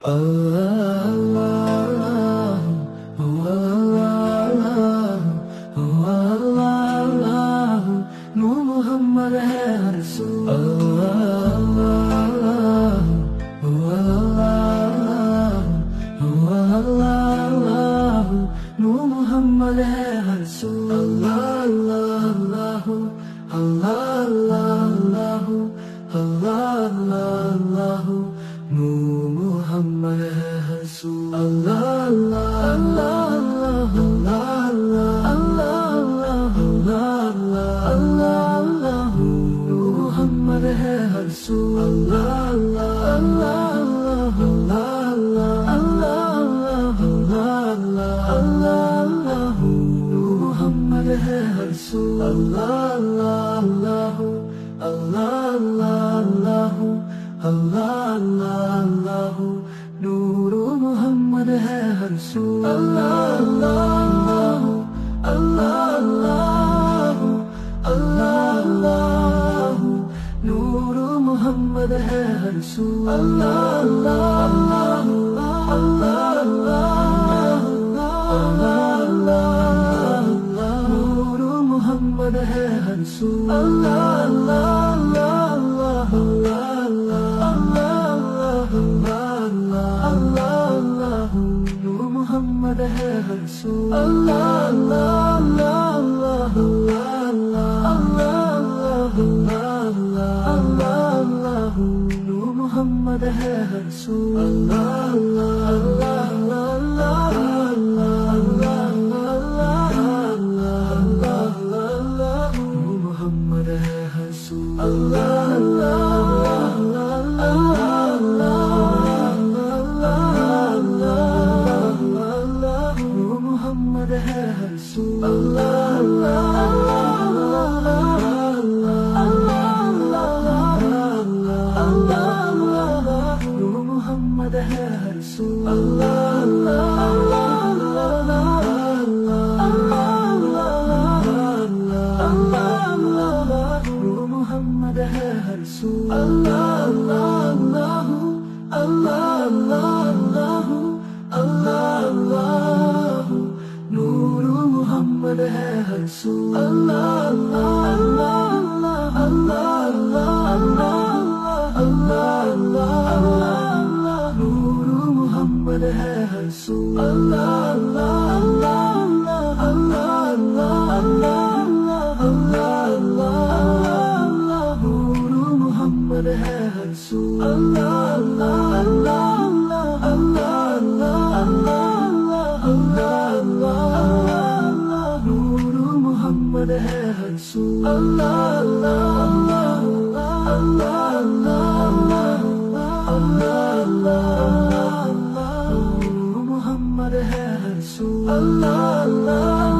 نور محمد ہے ہر سو نور محمد ہے ہر سو اللہ اللہ اللہ نور محمد ہے ہر سو محمد ہے ہر سو محمد ہے ہر سو نور محمد ہے ہر سو نور محمد ہے ہر سو نور محمد ہے ہر سو نور محمد ہے ہر سو نور محمد ہے ہر سو محمد ہے ہر سو محمد ہے ہر سو محمد ہے ہر سو محمد ہے ہر سو نور محمد ہے ہر سو نور محمد ہے ہر سو نور محمد ہے ہر سو نور محمد ہے ہر سو محمد ہے ہر سو